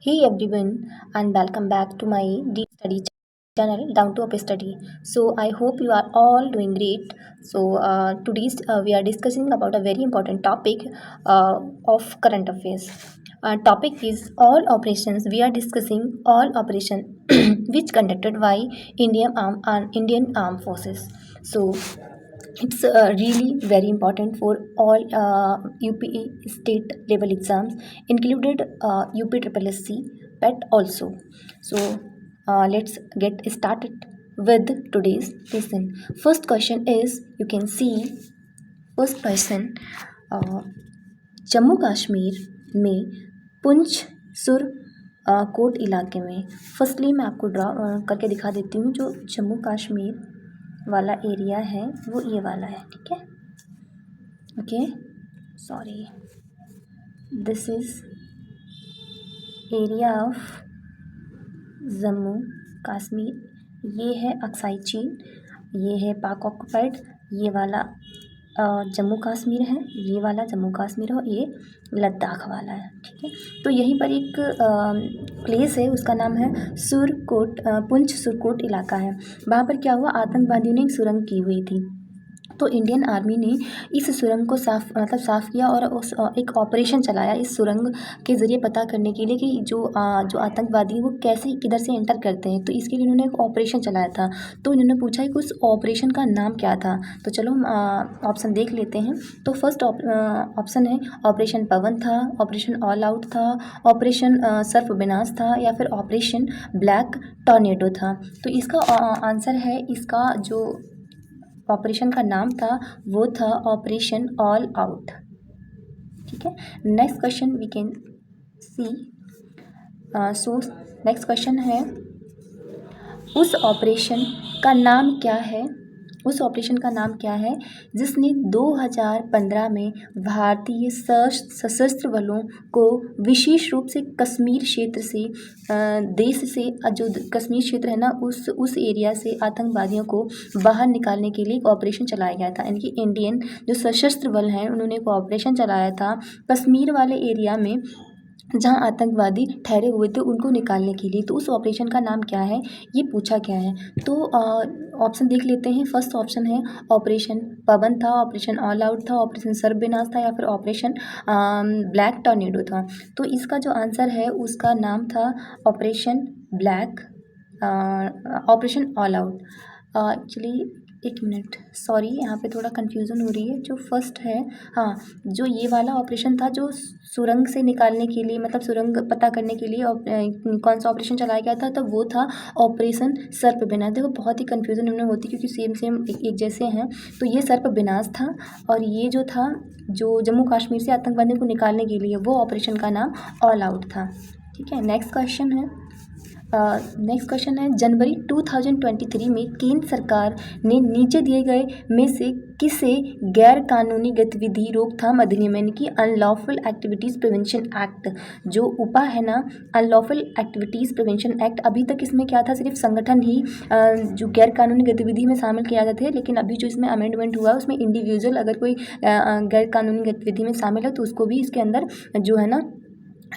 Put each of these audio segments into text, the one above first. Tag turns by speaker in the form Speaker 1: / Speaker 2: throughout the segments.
Speaker 1: Hey everyone, and welcome back to my deep study channel, Down to Up Study. So I hope you are all doing great. So today we are discussing about a very important topic of current affairs. Topic is all operations. We are discussing all operation which conducted by Indian Armed Forces. So it's really very important for all UPE state level exams, included UPSSC, PET also. So let's get started with today's lesson. First question is, you can see first question, uh, Jammu Kashmir में पुंछ सुर coat इलाके में। Firstly मैं आपको draw करके दिखा देती हूँ। जो जम्मू कश्मीर वाला एरिया है वो ये वाला है, ठीक है। Okay, sorry, this is area of Jammu Kashmir. ये है अक्साई चीन, ये है पाक ऑक्युपाइड, ये वाला जम्मू कश्मीर है, ये वाला जम्मू कश्मीर है और ये लद्दाख वाला है, ठीक है। तो यहीं पर एक प्लेस है, उसका नाम है सुरकोट, पुंछ सुरकोट इलाका है। वहाँ पर क्या हुआ, आतंकवादियों ने एक सुरंग की हुई थी। तो इंडियन आर्मी ने इस सुरंग को साफ़ किया और उस एक ऑपरेशन चलाया इस सुरंग के ज़रिए पता करने के लिए कि जो आतंकवादी वो कैसे किधर से एंटर करते हैं। तो इसके लिए उन्होंने एक ऑपरेशन चलाया था। तो उन्होंने पूछा कि उस ऑपरेशन का नाम क्या था। तो चलो हम ऑप्शन देख लेते हैं। तो फर्स्ट ऑप्शन है ऑपरेशन पवन था, ऑपरेशन ऑल आउट था, ऑपरेशन सर्फ विनाश था, या फिर ऑपरेशन ब्लैक टॉर्नेडो था। तो इसका आंसर है, इसका जो ऑपरेशन का नाम था वो था ऑपरेशन ऑल आउट, ठीक है। Next question we can see. So next question है, उस ऑपरेशन का नाम क्या है, उस ऑपरेशन का नाम क्या है जिसने 2015 में भारतीय सशस्त्र बलों को विशेष रूप से कश्मीर क्षेत्र से देश से जो कश्मीर क्षेत्र है ना उस एरिया से आतंकवादियों को बाहर निकालने के लिए एक ऑपरेशन चलाया गया था। यानी कि इंडियन जो सशस्त्र बल हैं उन्होंने एक ऑपरेशन चलाया था कश्मीर वाले एरिया में जहाँ आतंकवादी ठहरे हुए थे उनको निकालने के लिए। तो उस ऑपरेशन का नाम क्या है ये पूछा गया है। तो ऑप्शन देख लेते हैं। फर्स्ट ऑप्शन है ऑपरेशन पवन था, ऑपरेशन ऑल आउट था, ऑपरेशन सर्व विनाश था, या फिर ऑपरेशन ब्लैक टॉर्नेडो था। तो इसका जो आंसर है उसका नाम था operation black, operation all out. Actually एक मिनट, सॉरी, यहाँ पे थोड़ा कन्फ्यूज़न हो रही है। जो फर्स्ट है, हाँ, जो ये वाला ऑपरेशन था जो सुरंग से निकालने के लिए, मतलब सुरंग पता करने के लिए कौन सा ऑपरेशन चलाया गया था, तो वो था ऑपरेशन सर्प विनाश। देखो बहुत ही कन्फ्यूज़न उन्हें होती क्योंकि सेम एक जैसे हैं। तो ये सर्प विनाश था और ये जो था जो जम्मू कश्मीर से आतंकवादियों को निकालने के लिए वो ऑपरेशन का नाम ऑल आउट था, ठीक है। नेक्स्ट क्वेश्चन है जनवरी 2023 में केंद्र सरकार ने नीचे दिए गए में से किसे गैर कानूनी गतिविधि रोकथाम अधिनियम यानी कि अनलॉफुल एक्टिविटीज़ प्रिवेंशन एक्ट, जो उपा है ना, अनलॉफुल एक्टिविटीज़ प्रिवेंशन एक्ट, अभी तक इसमें क्या था, सिर्फ संगठन ही जो गैर कानूनी गतिविधि में शामिल किया जाते थे। लेकिन अभी जो इसमें अमेंडमेंट हुआ है उसमें इंडिविजुअल अगर कोई गैर कानूनी गतिविधि में शामिल है तो उसको भी इसके अंदर जो है ना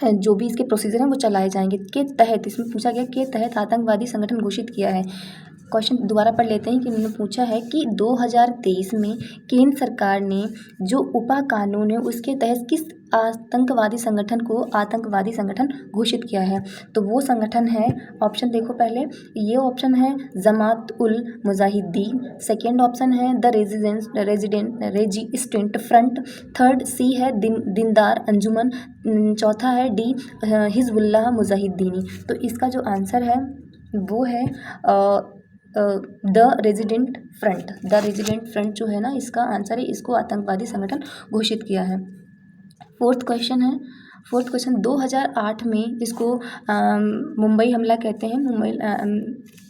Speaker 1: जो भी इसके प्रोसीजर हैं वो चलाए जाएंगे। के तहत इसमें पूछा गया के तहत आतंकवादी संगठन घोषित किया है। क्वेश्चन दोबारा पढ़ लेते हैं कि उन्होंने पूछा है कि 2023 में केंद्र सरकार ने जो उपा कानून है उसके तहत किस आतंकवादी संगठन को आतंकवादी संगठन घोषित किया है। तो वो संगठन है, ऑप्शन देखो पहले, ये ऑप्शन है जमात उल मुजाहिदीन, सेकेंड ऑप्शन है the resistant front, third C है दीनदार अंजुमन, चौथा है डी हिजबुल्लाह मुजाहिदीनी। तो इसका जो आंसर है वो है द रेजिडेंट फ्रंट जो है ना इसका आंसर है, इसको आतंकवादी संगठन घोषित किया है। फोर्थ क्वेश्चन 2008 में जिसको मुंबई हमला कहते हैं,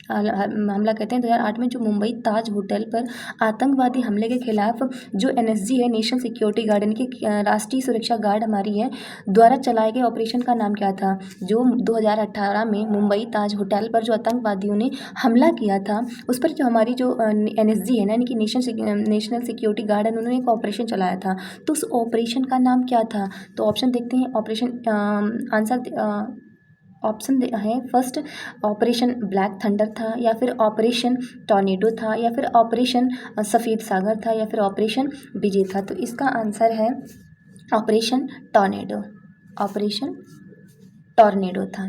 Speaker 1: हमला कहते हैं 2008 में जो मुंबई ताज होटल पर आतंकवादी हमले के खिलाफ जो NSG है, नेशनल सिक्योरिटी गार्ड यानी कि राष्ट्रीय सुरक्षा गार्ड हमारी है, द्वारा चलाए गए ऑपरेशन का नाम क्या था। जो 2018 में मुंबई ताज होटल पर जो आतंकवादियों ने हमला किया था उस पर जो हमारी जो NSG है ना, यानी कि नेशनल सिक्योरिटी गार्ड है, उन्होंने एक ऑपरेशन चलाया था। तो उस ऑपरेशन का नाम क्या था। तो ऑप्शन देखते हैं। ऑपरेशन आंसर ऑप्शन है, फर्स्ट ऑपरेशन ब्लैक थंडर था, या फिर ऑपरेशन टॉर्नेडो था, या फिर ऑपरेशन सफ़ेद सागर था, या फिर ऑपरेशन विजय था। तो इसका आंसर है ऑपरेशन टॉर्नेडो। ऑपरेशन टॉर्नेडो था।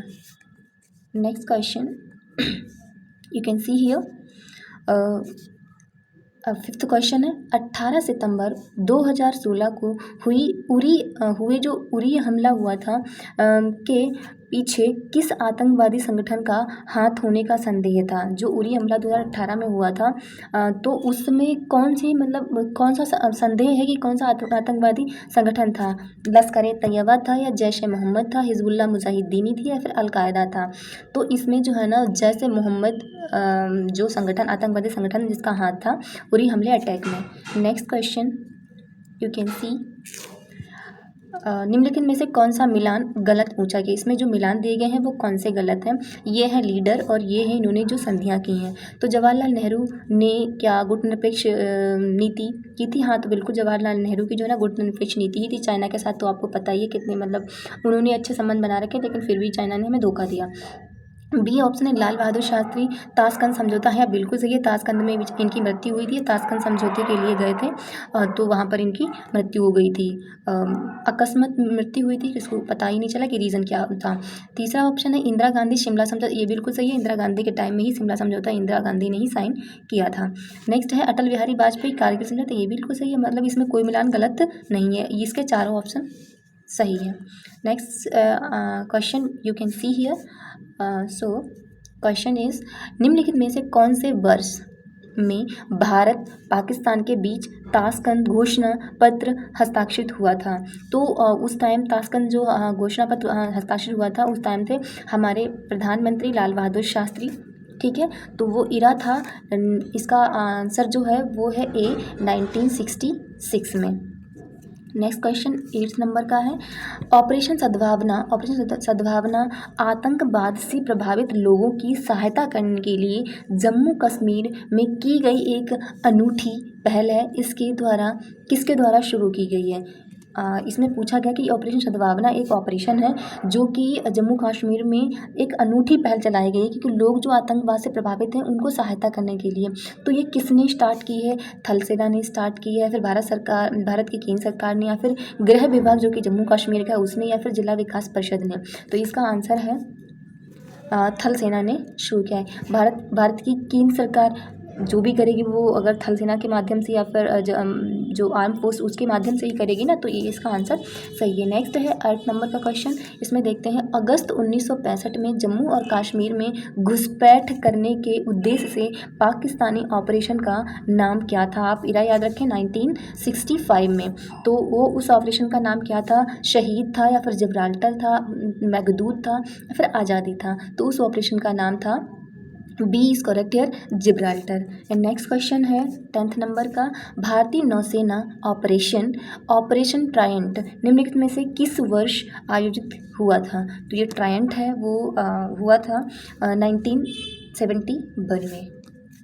Speaker 1: Next question you can see here. Fifth question है, 18 सितंबर 2016 को हुए जो उरी हमला हुआ था के पीछे किस आतंकवादी संगठन का हाथ होने का संदेह था। जो उरी हमला 2018 में हुआ था तो उसमें कौन सा संदेह है कि कौन सा आतंकवादी संगठन था। लश्कर तैयबा था, या जैश ए मोहम्मद था, हिजबुल्लाह मुजाहिदीनी थी, या फिर अलकायदा था। तो इसमें जो है ना जैश ए मोहम्मद जो संगठन आतंकवादी संगठन जिसका हाथ था उरी हमले अटैक में। Next question you can see, निम्नलिखित में से कौन सा मिलान गलत पूछा गया। इसमें जो मिलान दिए गए हैं वो कौन से गलत हैं। ये है लीडर और ये है इन्होंने जो संधियाँ की हैं। तो जवाहरलाल नेहरू ने क्या गुटनिरपेक्ष नीति की थी। हाँ, तो बिल्कुल जवाहरलाल नेहरू की जो है ना गुटनिरपेक्ष नीति ही थी। चाइना के साथ तो आपको पता ही है कितने उन्होंने अच्छे संबंध बना रखे, लेकिन फिर भी चाइना ने हमें धोखा दिया। बी ऑप्शन है लाल बहादुर शास्त्री ताशकंद समझौता है, बिल्कुल सही है। ताशकंद में इनकी मृत्यु हुई थी, ताशकंद समझौते के लिए गए थे तो वहाँ पर इनकी मृत्यु हो गई थी। अकस्मात मृत्यु हुई थी, किसको पता ही नहीं चला कि रीज़न क्या था। तीसरा ऑप्शन है इंदिरा गांधी शिमला समझौता, ये बिल्कुल सही है। इंदिरा गांधी के टाइम में ही शिमला समझौता इंदिरा गांधी ने ही साइन किया था। नेक्स्ट है अटल बिहारी वाजपेयी कारगिल समझौता, ये बिल्कुल सही है। मतलब इसमें कोई मिलान गलत नहीं है, इसके चारों ऑप्शन सही है। Next question you can see here. So question is, निम्नलिखित में से कौन से वर्ष में भारत पाकिस्तान के बीच ताशकंद घोषणा पत्र हस्ताक्षरित हुआ था। तो उस टाइम ताशकंद जो घोषणा पत्र हस्ताक्षरित हुआ था उस टाइम थे हमारे प्रधानमंत्री लाल बहादुर शास्त्री, ठीक है। तो वो इरा था, इसका आंसर जो है वो है ए 1966 में। नेक्स्ट क्वेश्चन 8 नंबर का है, ऑपरेशन सद्भावना आतंकवाद से प्रभावित लोगों की सहायता करने के लिए जम्मू कश्मीर में की गई एक अनूठी पहल है। इसके द्वारा किसके द्वारा शुरू की गई है। इसमें पूछा गया कि ऑपरेशन सद्भावना एक ऑपरेशन है जो कि जम्मू कश्मीर में एक अनूठी पहल चलाई गई है, क्योंकि लोग जो आतंकवाद से प्रभावित हैं उनको सहायता करने के लिए। तो ये किसने स्टार्ट की है, थल सेना ने स्टार्ट की है, फिर भारत की केंद्र सरकार ने, या फिर गृह विभाग जो कि जम्मू कश्मीर का उसने, या फिर जिला विकास परिषद ने। तो इसका आंसर है थल सेना ने शुरू किया है। भारत की केंद्र सरकार जो भी करेगी वो अगर थल सेना के माध्यम से या फिर जो आर्म फोर्स उसके माध्यम से ही करेगी ना, तो ये इसका आंसर सही है। नेक्स्ट है 8 नंबर का क्वेश्चन, इसमें देखते हैं अगस्त 1965 में जम्मू और कश्मीर में घुसपैठ करने के उद्देश्य से पाकिस्तानी ऑपरेशन का नाम क्या था। आप इरा याद रखें 1965 में, तो वो उस ऑपरेशन का नाम क्या था। शहीद था, या फिर जिब्राल्टर था, मेघदूत था, या फिर आज़ादी था। तो उस ऑपरेशन का नाम था, B is correct here, Gibraltar. And next question है 10th नंबर का, भारतीय नौसेना ऑपरेशन ट्रायंट निम्नलिखित में से किस वर्ष आयोजित हुआ था। तो ये ट्रायंट है वो हुआ था 1971 में,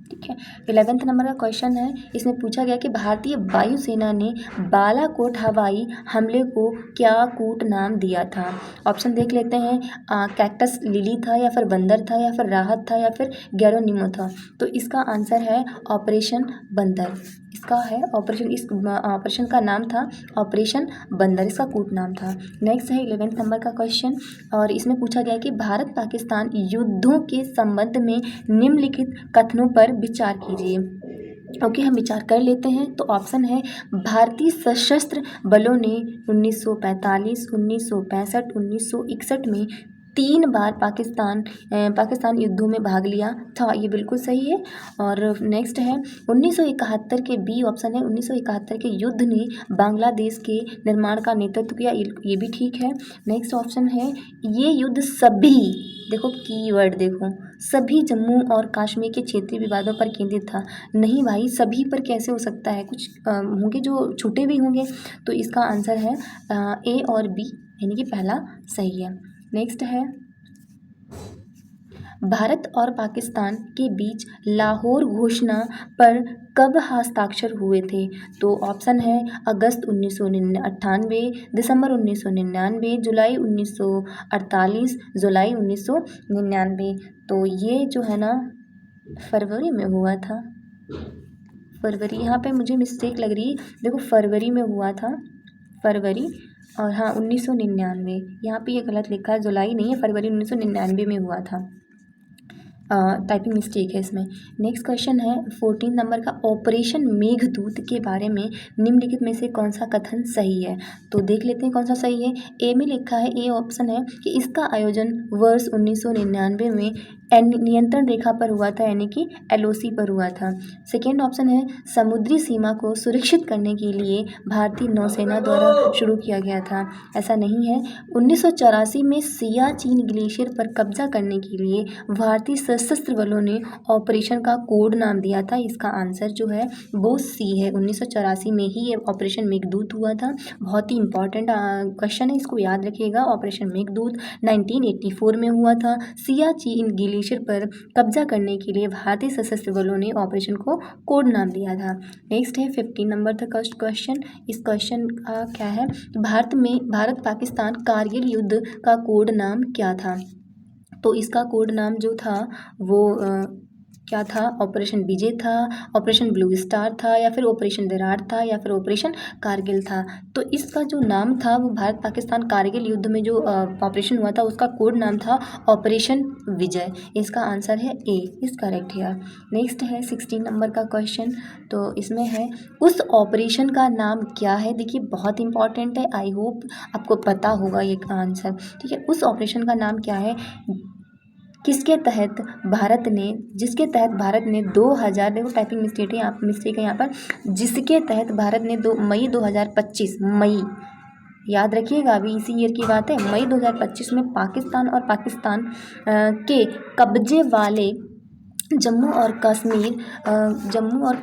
Speaker 1: ठीक है। 11th नंबर का क्वेश्चन है, इसमें पूछा गया कि भारतीय वायुसेना ने बालाकोट हवाई हमले को क्या कूट नाम दिया था। ऑप्शन देख लेते हैं, कैक्टस लिली था, या फिर बंदर था, या फिर राहत था, या फिर गेरोनिमो था। तो इसका आंसर है ऑपरेशन बंदर। इसका है ऑपरेशन, इस ऑपरेशन का नाम था ऑपरेशन बंदर, इसका कूट नाम था। नेक्स्ट है 11th नंबर का क्वेश्चन, और इसमें पूछा गया कि भारत पाकिस्तान युद्धों के संबंध में निम्नलिखित कथनों पर विचार कीजिए। ओके, हम विचार कर लेते हैं। तो ऑप्शन है, भारतीय सशस्त्र बलों ने 1945, 1965, 1961 में 3 बार पाकिस्तान युद्धों में भाग लिया था, ये बिल्कुल सही है। और नेक्स्ट है 1971 के, बी ऑप्शन है, 1971 के युद्ध ने बांग्लादेश के निर्माण का नेतृत्व किया, ये भी ठीक है। नेक्स्ट ऑप्शन है, ये युद्ध सभी, देखो कीवर्ड देखो, सभी जम्मू और कश्मीर के क्षेत्रीय विवादों पर केंद्रित था। नहीं भाई, सभी पर कैसे हो सकता है, कुछ होंगे जो छूटे भी होंगे। तो इसका आंसर है ए और बी, यानी कि पहला सही है। नेक्स्ट है, भारत और पाकिस्तान के बीच लाहौर घोषणा पर कब हस्ताक्षर हुए थे? तो ऑप्शन है अगस्त 1998, दिसंबर 1999, जुलाई 1948, जुलाई 1999। तो ये जो है ना फरवरी में हुआ था। फरवरी, यहाँ पे मुझे मिस्टेक लग रही है, देखो फरवरी में हुआ था, फरवरी, और हाँ 1999, यहाँ पे ये गलत लिखा है, जुलाई नहीं है, फरवरी 1999 में हुआ था। टाइपिंग मिस्टेक है इसमें। नेक्स्ट क्वेश्चन है 14 नंबर का, ऑपरेशन मेघदूत के बारे में निम्नलिखित में से कौन सा कथन सही है? तो देख लेते हैं कौन सा सही है। ए में लिखा है, ए ऑप्शन है कि इसका आयोजन वर्ष 1999 में नियंत्रण रेखा पर हुआ था, यानी कि LOC पर हुआ था। सेकेंड ऑप्शन है समुद्री सीमा को सुरक्षित करने के लिए भारतीय नौसेना द्वारा शुरू किया गया था, ऐसा नहीं है। 1984 में सियाचिन ग्लेशियर पर कब्जा करने के लिए भारतीय सशस्त्र बलों ने ऑपरेशन का कोड नाम दिया था, इसका आंसर जो है वो सी है। 1984 में ही ये ऑपरेशन मेघदूत हुआ था। बहुत ही इंपॉर्टेंट क्वेश्चन है, इसको याद रखिएगा। ऑपरेशन मेघदूत 1984 में हुआ था। सियाचिन ग्लेशियर पर कब्जा करने के लिए भारतीय सशस्त्र बलों ने ऑपरेशन को कोड नाम दिया था। नेक्स्ट है 15 नंबर का क्वेश्चन। इस क्वेश्चन का क्या है, भारत पाकिस्तान कारगिल युद्ध का कोड नाम क्या था? तो इसका कोड नाम जो था वो क्या था? ऑपरेशन विजय था, ऑपरेशन ब्लू स्टार था, या फिर ऑपरेशन विराट था, या फिर ऑपरेशन कारगिल था। तो इसका जो नाम था वो भारत पाकिस्तान कारगिल युद्ध में जो ऑपरेशन हुआ था उसका कोड नाम था ऑपरेशन विजय। इसका आंसर है ए, इज करेक्ट हियर। नेक्स्ट है 16 नंबर का क्वेश्चन। तो इसमें है उस ऑपरेशन का नाम क्या है? देखिए बहुत इंपॉर्टेंट है, आई होप आपको पता होगा ये आंसर, ठीक है। उस ऑपरेशन का नाम क्या है जिसके तहत भारत ने 2000, देखो टाइपिंग मिस्टेक है यहाँ पर, जिसके तहत भारत ने 2 मई 2025, मई याद रखिएगा, अभी इसी ईयर की बात है, मई 2025 में पाकिस्तान के कब्जे वाले जम्मू और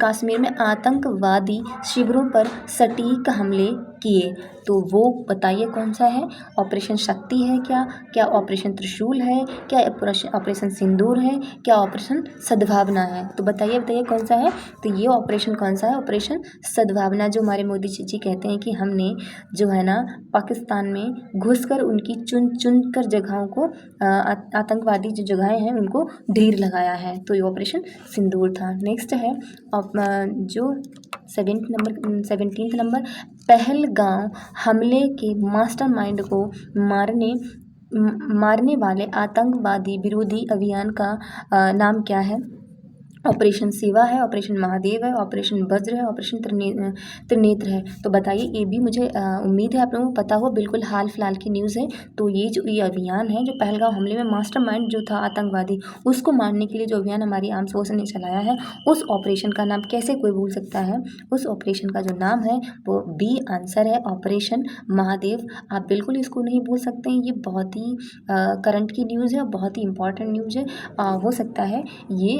Speaker 1: कश्मीर में आतंकवादी शिविरों पर सटीक हमले किए। तो वो बताइए कौन सा है? ऑपरेशन शक्ति है क्या ऑपरेशन त्रिशूल है, क्या ऑपरेशन सिंदूर है, क्या ऑपरेशन सद्भावना है? तो बताइए कौन सा है? तो ये ऑपरेशन कौन सा है? ऑपरेशन सद्भावना, जो हमारे मोदी जी कहते हैं कि हमने जो है ना पाकिस्तान में घुसकर उनकी चुन कर जगहों को, आतंकवादी जो जगहें हैं उनको ढेर लगाया है, तो ये ऑपरेशन सिंदूर था। नेक्स्ट है जो 17 नंबर, पहलगाम हमले के मास्टरमाइंड को मारने वाले आतंकवादी विरोधी अभियान का नाम क्या है? ऑपरेशन शिवा है, ऑपरेशन महादेव है, ऑपरेशन वज्र है, ऑपरेशन त्रिनेत्र है। तो बताइए, ये भी मुझे उम्मीद है आप लोगों को पता हो, बिल्कुल हाल फिलहाल की न्यूज़ है। तो ये अभियान है जो पहलगाम हमले में मास्टरमाइंड जो था आतंकवादी, उसको मारने के लिए जो अभियान हमारी आर्म्ड फोर्स ने चलाया है, उस ऑपरेशन का नाम कैसे कोई भूल सकता है? उस ऑपरेशन का जो नाम है वो बी आंसर है, ऑपरेशन महादेव। आप बिल्कुल इसको नहीं भूल सकते हैं, ये बहुत ही करंट की न्यूज़ है, बहुत ही इंपॉर्टेंट न्यूज़ है। हो सकता है ये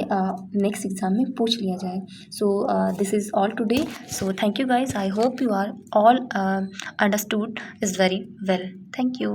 Speaker 1: नेक्स्ट एग्जाम में पूछ लिया जाए। So this is all today. So thank you guys, I hope you are all understood is very well. Thank you.